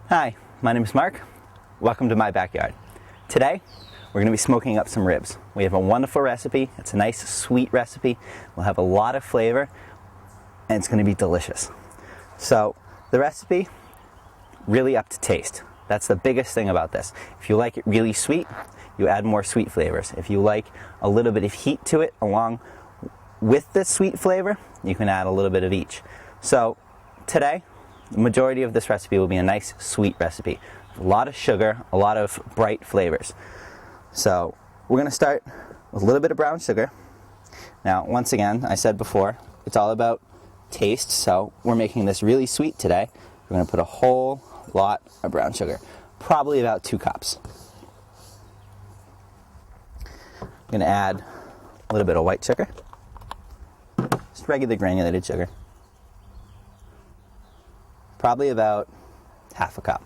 Hi, my name is Mark. Welcome to my backyard. Today, we're going to be smoking up some ribs. We have a wonderful recipe. It's a nice, sweet recipe. We'll have a lot of flavor, and it's going to be delicious. So, the recipe, really up to taste. That's the biggest thing about this. If you like it really sweet, you add more sweet flavors. If you like a little bit of heat to it along with the sweet flavor, you can add a little bit of each. So, today, the majority of this recipe will be a nice sweet recipe. A lot of sugar, a lot of bright flavors. So we're going to start with a little bit of brown sugar. Now, once again, I said before, it's all about taste, so we're making this really sweet today. We're going to put a whole lot of brown sugar, probably about 2 cups. I'm going to add a little bit of white sugar, just regular granulated sugar. Probably about half a cup.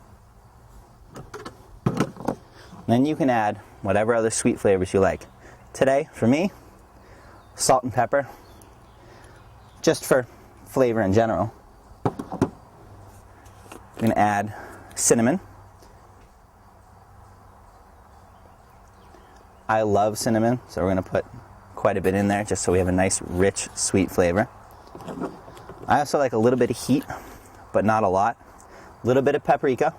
And then you can add whatever other sweet flavors you like. Today, for me, salt and pepper, just for flavor in general. I'm going to add cinnamon. I love cinnamon, so we're going to put quite a bit in there just so we have a nice, rich, sweet flavor. I also like a little bit of heat, but not a lot. A little bit of paprika.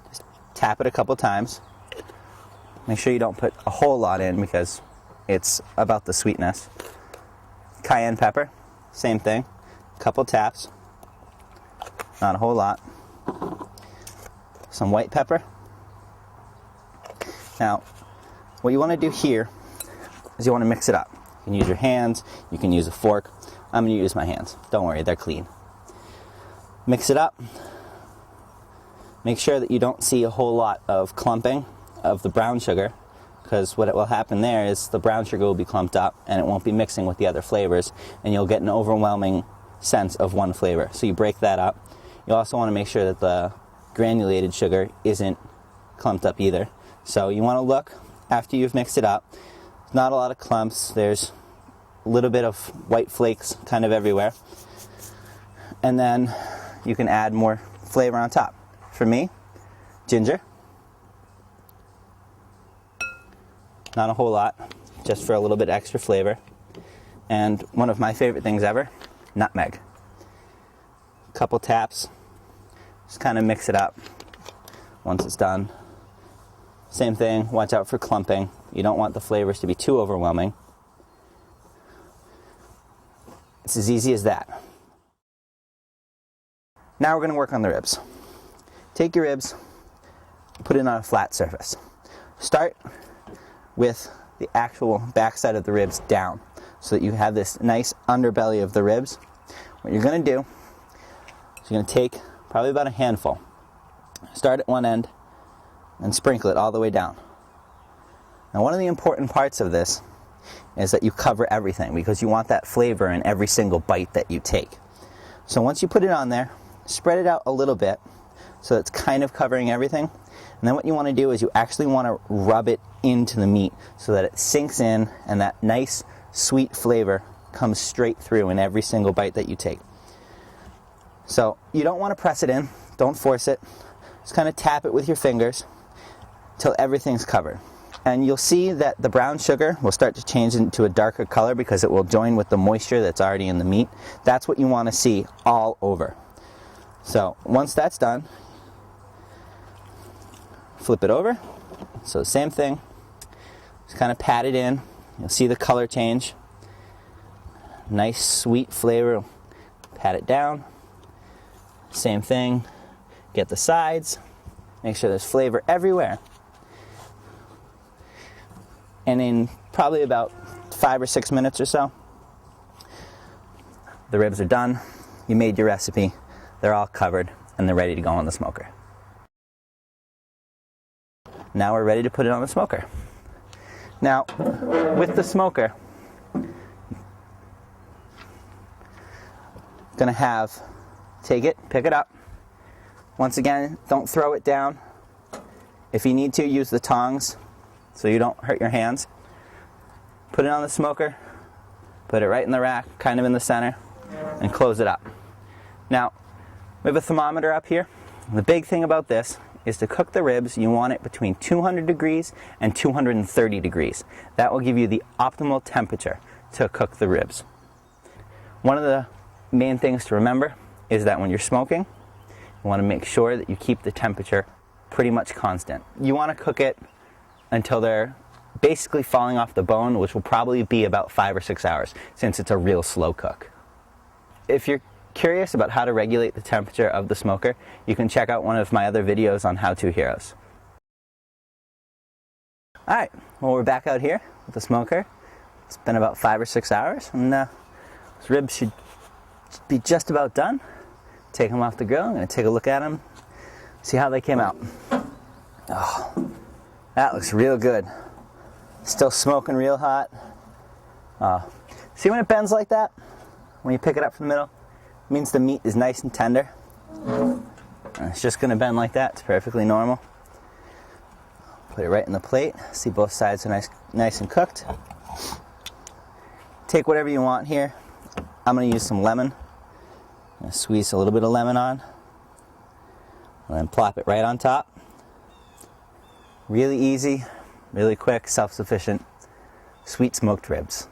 Just tap it a couple times. Make sure you don't put a whole lot in because it's about the sweetness. Cayenne pepper, same thing. A couple taps. Not a whole lot. Some white pepper. Now, what you want to do here is you want to mix it up. You can use your hands, you can use a fork. I'm going to use my hands. Don't worry, they're clean. Mix it up. Make sure that you don't see a whole lot of clumping of the brown sugar, because what will happen there is the brown sugar will be clumped up and it won't be mixing with the other flavors, and you'll get an overwhelming sense of one flavor. So you break that up. You also want to make sure that the granulated sugar isn't clumped up either. So you want to look after you've mixed it up. Not a lot of clumps. There's a little bit of white flakes kind of everywhere. And then you can add more flavor on top. For me, ginger. Not a whole lot, just for a little bit extra flavor. And one of my favorite things ever, nutmeg. A couple taps, just kind of mix it up once it's done. Same thing, watch out for clumping. You don't want the flavors to be too overwhelming. It's as easy as that. Now we're going to work on the ribs. Take your ribs, put it on a flat surface. Start with the actual backside of the ribs down so that you have this nice underbelly of the ribs. What you're going to do is you're going to take probably about a handful. Start at one end and sprinkle it all the way down. Now, one of the important parts of this is that you cover everything because you want that flavor in every single bite that you take. So once you put it on there, spread it out a little bit so it's kind of covering everything. And then what you want to do is you actually want to rub it into the meat so that it sinks in and that nice sweet flavor comes straight through in every single bite that you take. So you don't want to press it in, don't force it. Just kind of tap it with your fingers till everything's covered. And you'll see that the brown sugar will start to change into a darker color because it will join with the moisture that's already in the meat. That's what you want to see all over. So once that's done, flip it over. So same thing, just kind of pat it in. You'll see the color change. Nice sweet flavor. Pat it down. Same thing, get the sides. Make sure there's flavor everywhere. And in probably about 5 or 6 minutes or so, the ribs are done. You made your recipe. They're all covered and they're ready to go on the smoker. Now we're ready to put it on the smoker. Now, with the smoker, gonna have, take it, pick it up. Once again, don't throw it down. If you need to, use the tongs so you don't hurt your hands. Put it on the smoker, put it right in the rack, kind of in the center, and close it up. Now, we have a thermometer up here. The big thing about this is to cook the ribs, you want it between 200 degrees and 230 degrees. That will give you the optimal temperature to cook the ribs. One of the main things to remember is that when you're smoking, you want to make sure that you keep the temperature pretty much constant. You want to cook it until they're basically falling off the bone, which will probably be about 5 or 6 hours, since it's a real slow cook. If you're curious about how to regulate the temperature of the smoker, you can check out one of my other videos on How To Heroes. Alright, well, we're back out here with the smoker. It's been about 5 or 6 hours, and these ribs should be just about done. Take them off the grill. I'm going to take a look at them, see how they came out. Oh, that looks real good. Still smoking real hot. See when it bends like that? When you pick it up from the middle? It means the meat is nice and tender. And it's just going to bend like that. It's perfectly normal. Put it right in the plate. See both sides are nice and cooked. Take whatever you want here. I'm going to use some lemon. I'm going to squeeze a little bit of lemon on. And then plop it right on top. Really easy, really quick, self-sufficient, sweet smoked ribs.